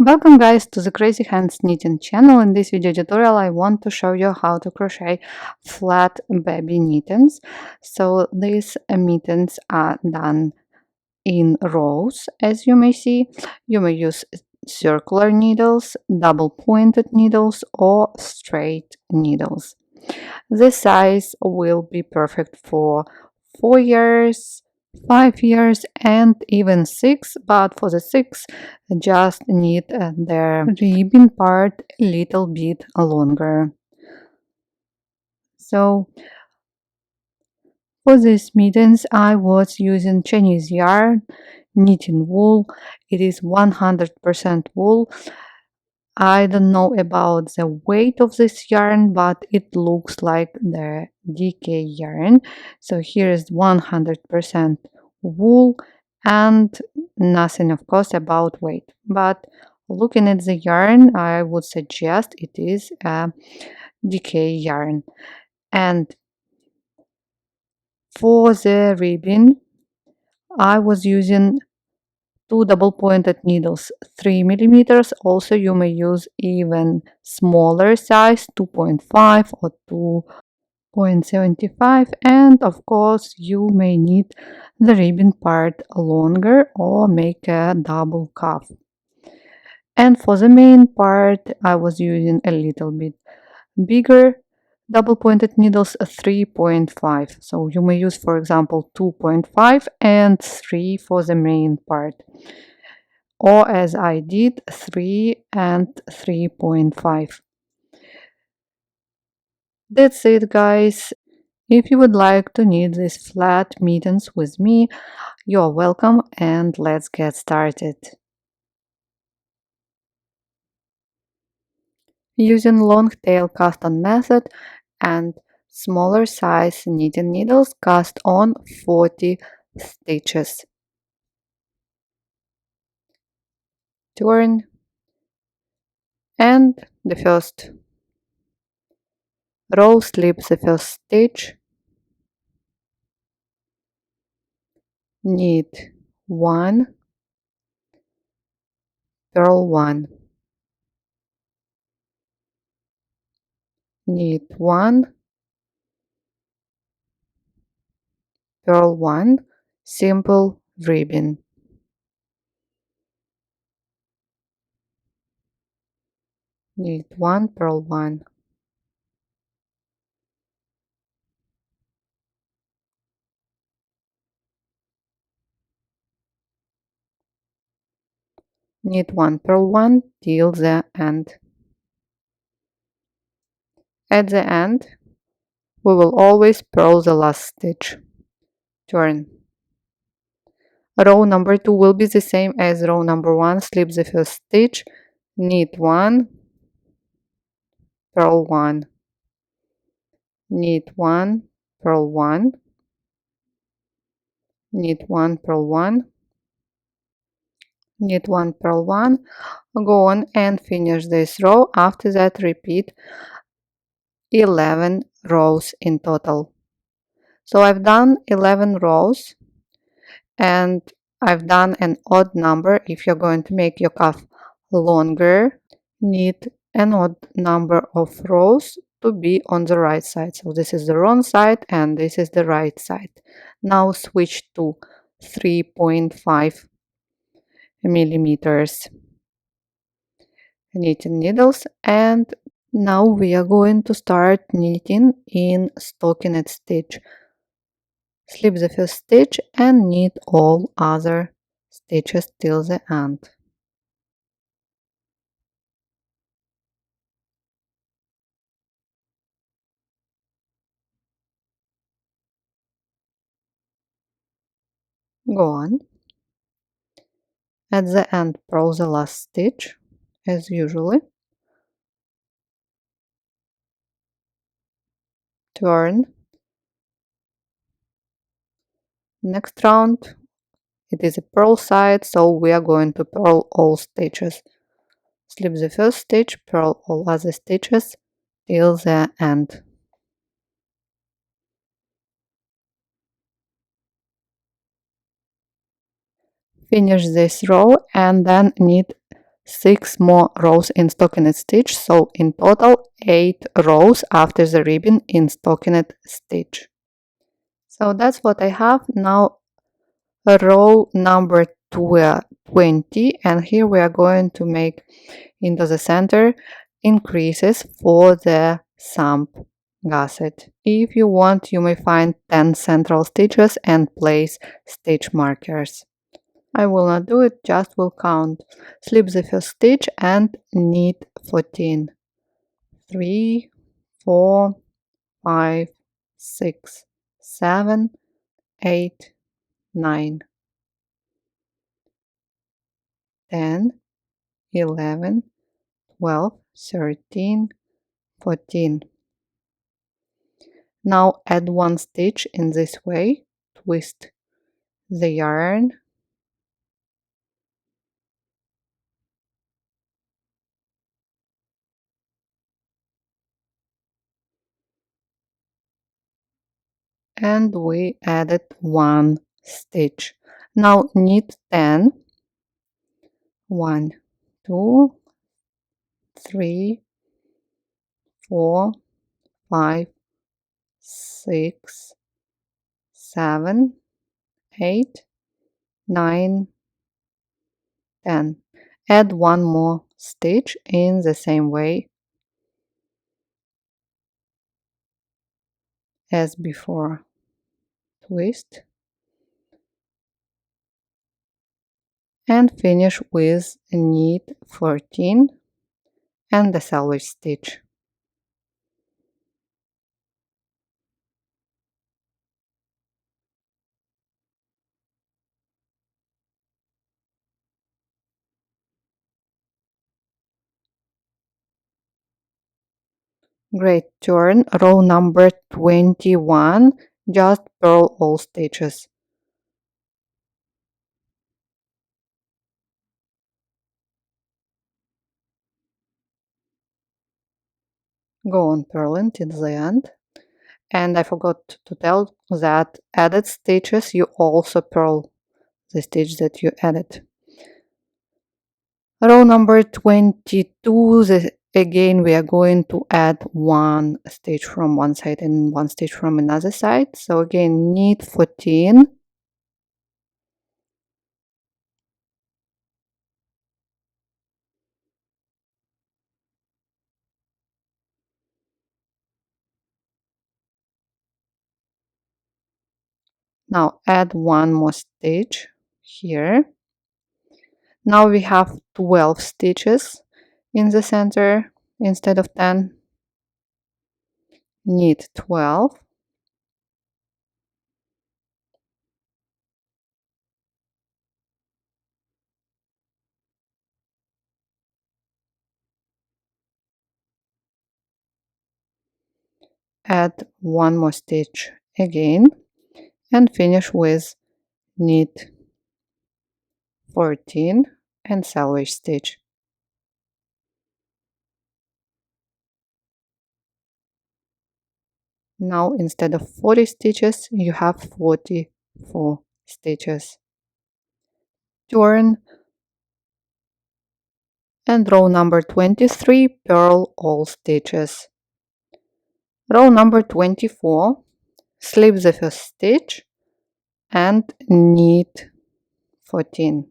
Welcome guys to the Crazy Hands Knitting channel. In this video tutorial I want to show you how to crochet flat baby mittens. So these mittens are done in rows, as you may see. You may use circular needles, double pointed needles or straight needles. This size will be perfect for 4 years, 5 years and even 6, but for the 6 just need the ribbon part a little bit longer. So for these mittens I was using Chinese yarn, knitting wool. It is 100% wool. I don't know about the weight of this yarn, but it looks like the DK yarn. So here is 100% wool and nothing, of course, about weight. But looking at the yarn, I would suggest it is a DK yarn. And for the ribbon, I was using two double pointed needles 3 millimeters. Also you may use even smaller size 2.5 or 2.75, and of course you may need the ribbon part longer or make a double cuff. And for the main part I was using a little bit bigger double pointed needles 3.5, so you may use for example 2.5 and 3 for the main part, or as I did 3 and 3.5. That's it guys. If you would like to knit these flat mittens with me, you're welcome, and let's get started. Using long tail cast on method and smaller size knitting needles, cast on 40 stitches. Turn, and the first row, slip the first stitch, knit 1, purl 1, knit 1, purl 1, simple ribbon, knit 1, purl 1, knit 1, purl 1 till the end. At the end we will always purl the last stitch. Turn. Row number 2 will be the same as row number 1, slip the first stitch, knit 1, purl 1, knit 1, purl 1, knit 1, purl 1, knit 1, purl 1, go on and finish this row. After that repeat 11 rows in total. So I've done 11 rows and I've done an odd number. If you're going to make your cuff longer, knit an odd number of rows to be on the right side. So this is the wrong side and this is the right side. Now switch to 3.5 millimeters knitting needles, and now we are going to start knitting in stockinette stitch. Slip the first stitch and knit all other stitches till the end. Go on. At the end, purl the last stitch, as usually. Turn. Next round, it is a purl side, so we are going to purl all stitches. Slip the first stitch, purl all other stitches till the end. Finish this row and then knit 6 more rows in stockinette stitch, so in total 8 rows after the ribbon in stockinette stitch. So that's what I have. Now row number 20, and here we are going to make into the center increases for the thumb gusset. If you want, you may find 10 central stitches and place stitch markers. I will not do it, just will count. Slip the first stitch and knit 14. 3, 4, 5, 6, 7, 8, 9, 10, 11, 12, 13, 14. Now add one stitch in this way, twist the yarn, and we added one stitch. Now knit 10. 1, 2, 3, 4, 5, 6, 7, 8, 9, 10. Add one more stitch in the same way as before. Twist and finish with knit 14 and the selvage stitch. Great, turn row number 21, just purl all stitches. Go on purling till the end. And I forgot to tell that added stitches you also purl the stitch that you added. Row number 22, again we are going to add one stitch from one side and one stitch from another side. So again knit 14. Now add one more stitch here. Now we have 12 stitches in the center instead of 10. Knit 12. Add one more stitch again and finish with knit 14 and selvage stitch. Now instead of 40 stitches you have 44 stitches. Turn and row number 23, purl all stitches. Row number 24, slip the first stitch and knit 14.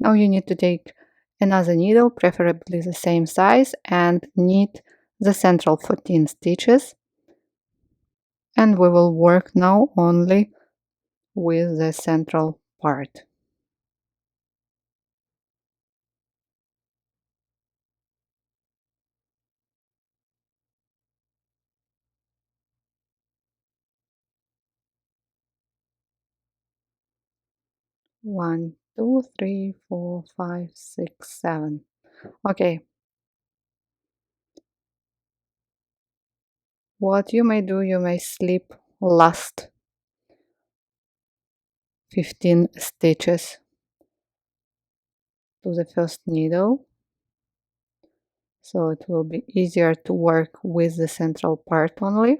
Now you need to take another needle, preferably the same size, and knit the central 14 stitches. And we will work now only with the central part. One, two, three, four, five, six, 7. Okay. What you may do, you may slip last 15 stitches to the first needle, so it will be easier to work with the central part only.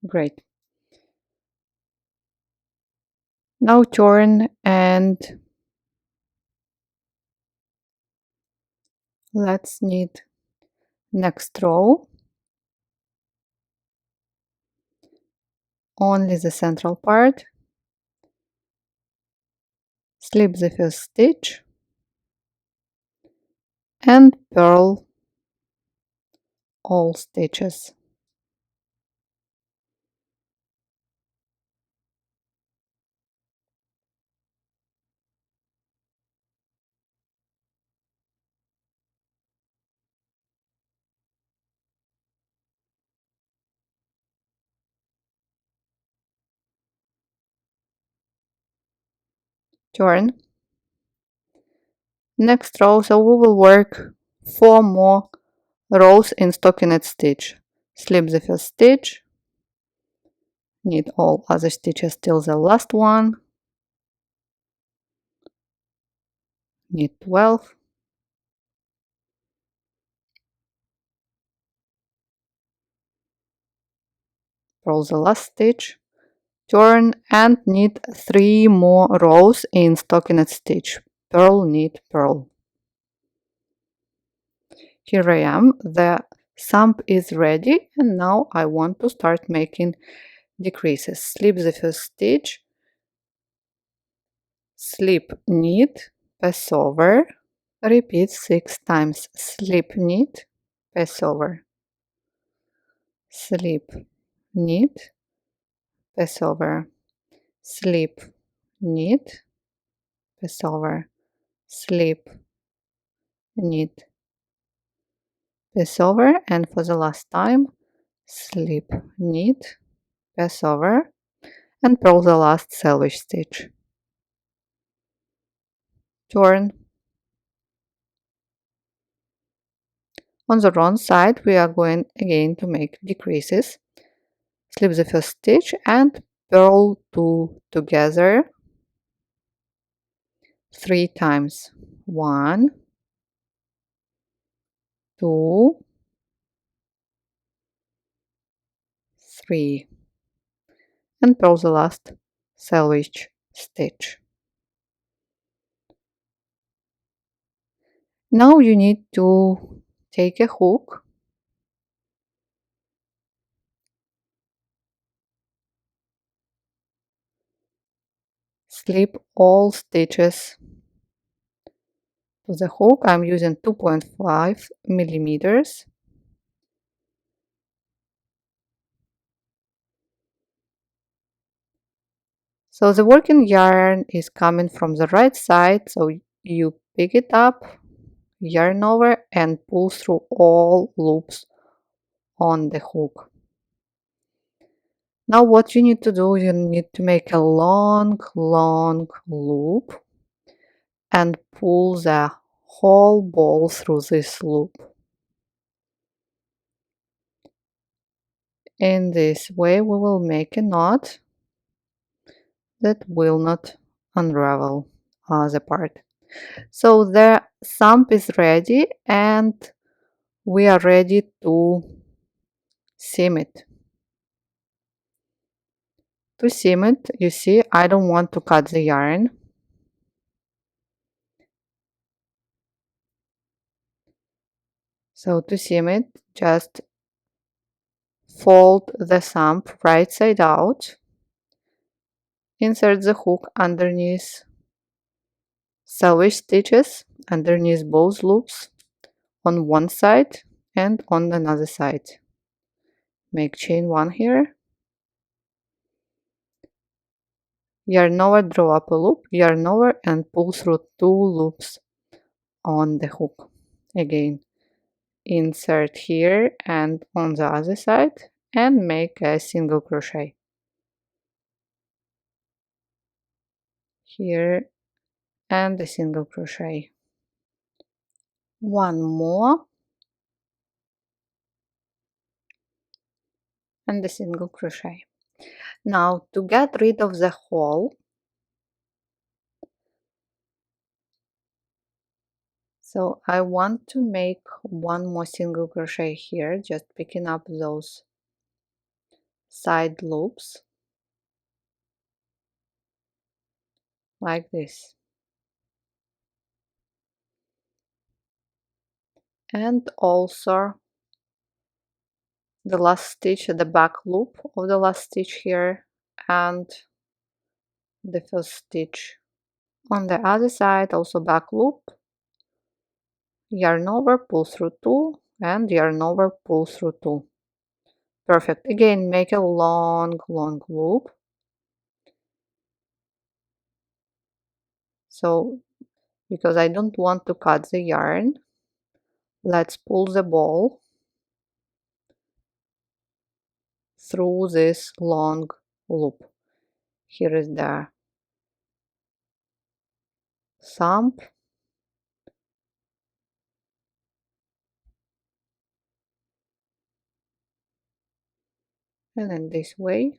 Great. Now turn and let's knit next row. Only the central part. Slip the first stitch and purl all stitches. Turn. Next row, so we will work 4 more rows in stockinette stitch. Slip the first stitch, knit all other stitches till the last one, knit 12, purl the last stitch, turn and knit 3 more rows in stockinette stitch. Purl, knit, purl. Here I am, the sump is ready, and now I want to start making decreases. Slip the first stitch, slip, knit, pass over, repeat 6 times. Slip, knit, pass over, slip, knit, pass over, slip, knit, pass over, slip, knit, pass over, and for the last time, slip, knit, pass over, and purl the last selvage stitch. Turn. On the wrong side, we are going again to make decreases. Slip the first stitch and purl 2 together 3 times. 1, 2, 3, and purl the last selvage stitch. Now you need to take a hook, slip all stitches to the hook. I'm using 2.5 millimeters. So the working yarn is coming from the right side, so you pick it up, yarn over, and pull through all loops on the hook. Now what you need to do, you need to make a long loop and pull the whole ball through this loop. In this way we will make a knot that will not unravel the part. So the sump is ready and we are ready to seam it. To seam it, you see, I don't want to cut the yarn. So to seam it, just fold the sump right side out, insert the hook underneath selvage stitches underneath both loops on one side and on another side. Make chain 1 here, yarn over, draw up a loop, yarn over, and pull through 2 loops on the hook. Again, insert here and on the other side and make a single crochet. here and a single crochet. One more and a single crochet. Now to get rid of the hole, so I want to make one more single crochet here, just picking up those side loops like this. And also the last stitch, the back loop of the last stitch here, and the first stitch on the other side, also back loop, yarn over, pull through 2, and yarn over, pull through 2. Perfect. Again, make a long loop. So because I don't want to cut the yarn, let's pull the ball through this long loop. Here is the thumb, and in this way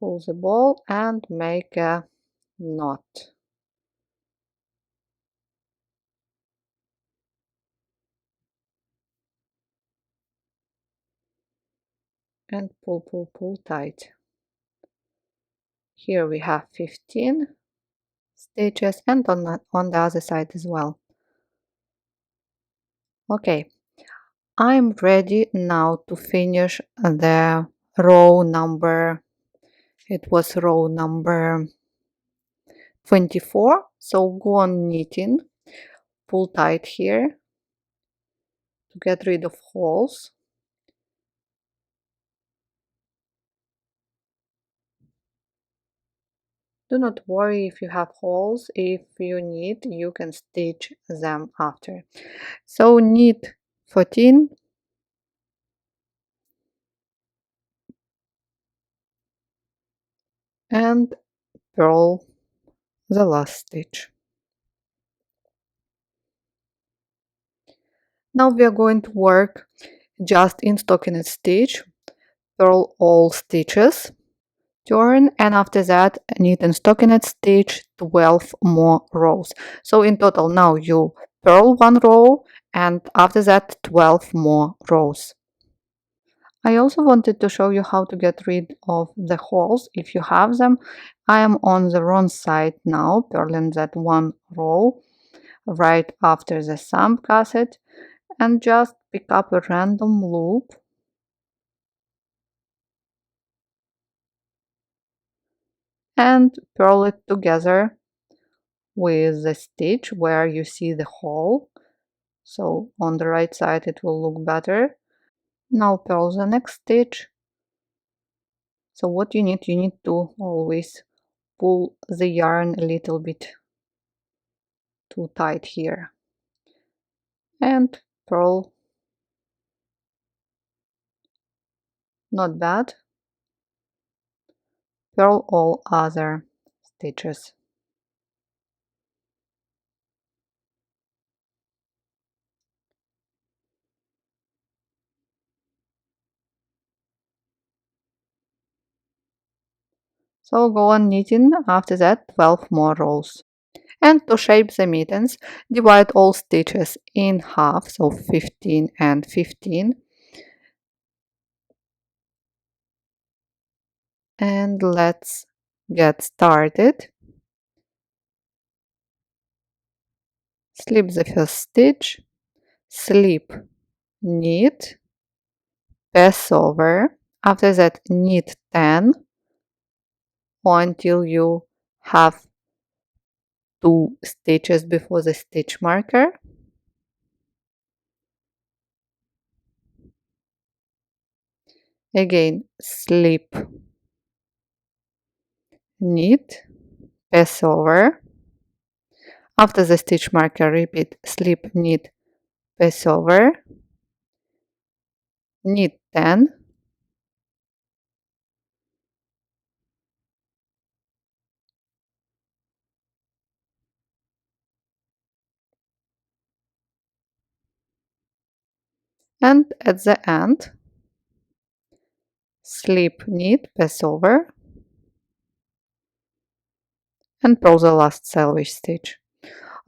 pull the ball and make a knot. And pull tight. Here we have 15 stitches, and on the other side as well. Okay, I'm ready now to finish the row number, it was row number 24. So go on knitting, pull tight here to get rid of holes. Do not worry if you have holes. If you need, you can stitch them after. So knit 14 and purl the last stitch. Now we are going to work just in stockinette stitch, purl all stitches, turn, and after that knit in stockinette stitch 12 more rows. So in total now you purl one row and after that 12 more rows. I also wanted to show you how to get rid of the holes if you have them. I am on the wrong side now, purling that one row right after the thumb gusset, and just pick up a random loop and purl it together with the stitch where you see the hole. So on the right side it will look better. Now purl the next stitch. So what you need to always pull the yarn a little bit too tight here and purl. Not bad. Purl all other stitches. So go on knitting after that 12 more rows. And to shape the mittens, divide all stitches in half, so 15 and 15. And let's get started. Slip the first stitch, slip, knit, pass over. After that, knit 10 until you have 2 stitches before the stitch marker. Again, slip, knit, pass over. After the stitch marker, repeat slip, knit, pass over, knit 10, And at the end, slip knit, pass over, and purl the last selvage stitch.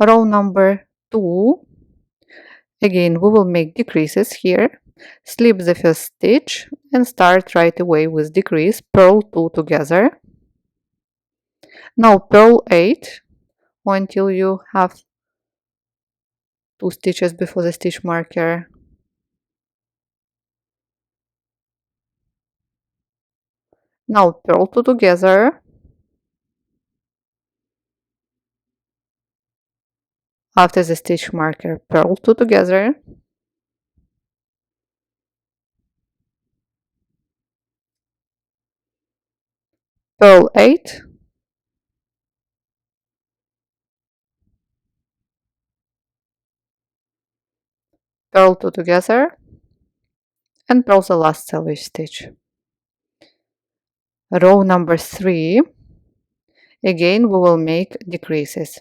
Row number 2, again we will make decreases here, slip the first stitch and start right away with decrease, purl 2 together. Now purl 8 until you have 2 stitches before the stitch marker. Now purl 2 together. After the stitch marker, purl 2 together. Purl 8. Purl 2 together. And purl the last selvage stitch. Row number 3. Again we will make decreases.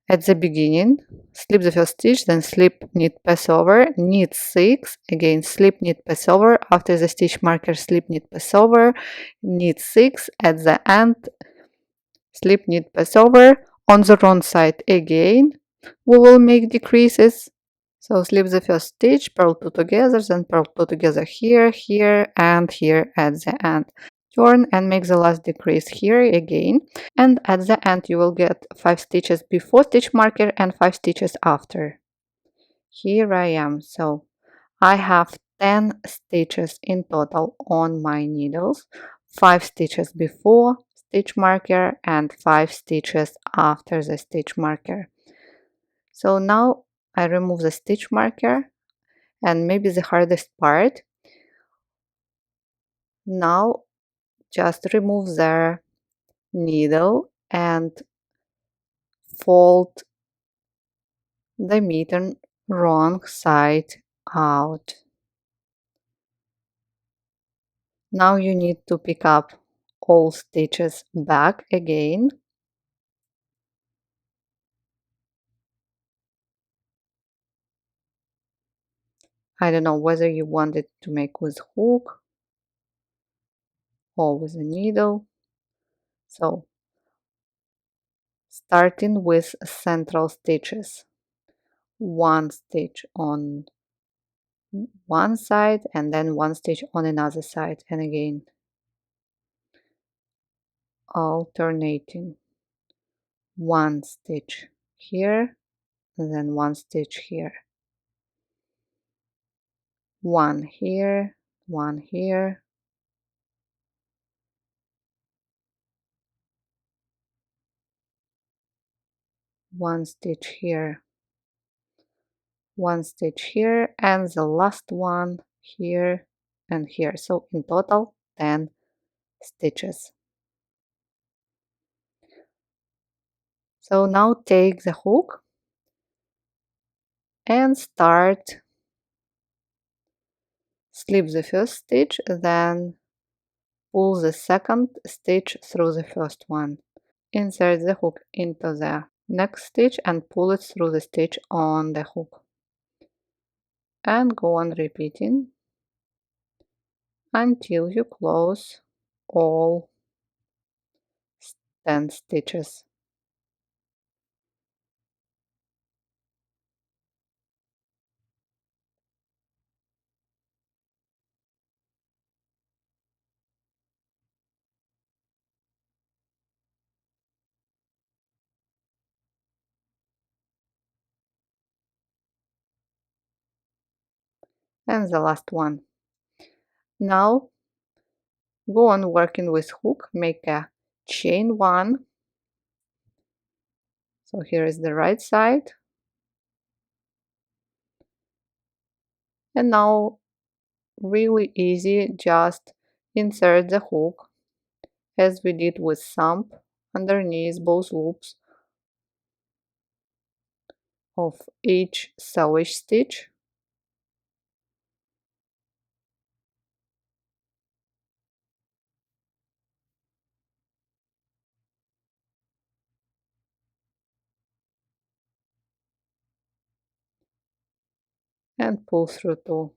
At the beginning, slip the first stitch, then slip, knit, pass over, knit 6, again slip, knit, pass over, after the stitch marker, slip, knit, pass over, knit 6, at the end, slip, knit, pass over. On the wrong side again, we will make decreases. So slip the first stitch, purl 2 together, then purl 2 together here, here, and here at the end. Turn and make the last decrease here again, and at the end you will get 5 stitches before stitch marker and 5 stitches after. Here I am, so I have 10 stitches in total on my needles, 5 stitches before stitch marker and 5 stitches after the stitch marker. So now I remove the stitch marker, and maybe the hardest part, now just remove the needle and fold the mitten wrong side out. Now you need to pick up all stitches back again. I don't know whether you want it to make with hook or with a needle. So starting with central stitches, one stitch on one side and then one stitch on another side, and again alternating, one stitch here, then one stitch here, one here, one here, one stitch here, one stitch here, and the last one here and here. So in total 10 stitches. So now take the hook and start, slip the first stitch, then pull the second stitch through the first one. Insert the hook into the next stitch and pull it through the stitch on the hook. And go on repeating until you close all 10 stitches. And the last one. Now go on working with hook, make a chain 1. So here is the right side. And now really easy, just insert the hook as we did with sump underneath both loops of each selvage stitch. and pull through 2.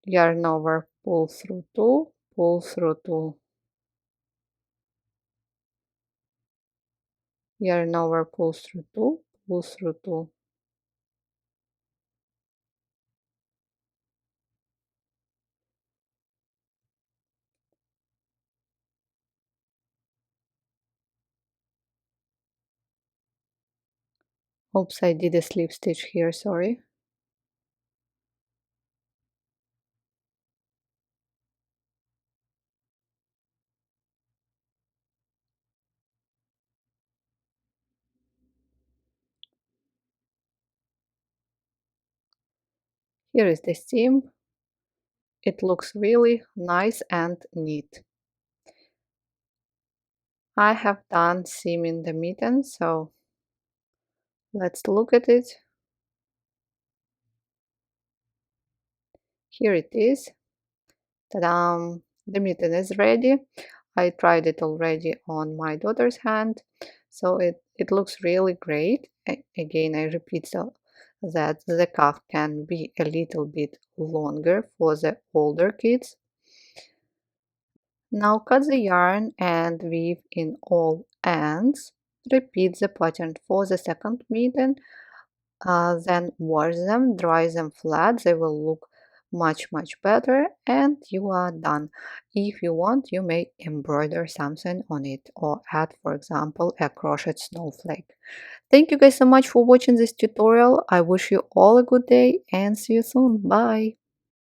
Yarn over, pull through 2, pull through 2. Yarn over, pull through 2, pull through 2. Oops, I did a slip stitch here, sorry. Here is the seam. It looks really nice and neat. I have done seam in the mitten, so let's look at it. Here it is. Ta-da! The mitten is ready. I tried it already on my daughter's hand, so it looks really great. Again, I repeat that the cuff can be a little bit longer for the older kids. Now cut the yarn and weave in all ends. Repeat the pattern for the second mitten. Then wash them, dry them flat. They will look much better, and you are done. If you want, you may embroider something on it or add, for example, a crochet snowflake. Thank you guys so much for watching this tutorial. I wish you all a good day and see you soon. Bye.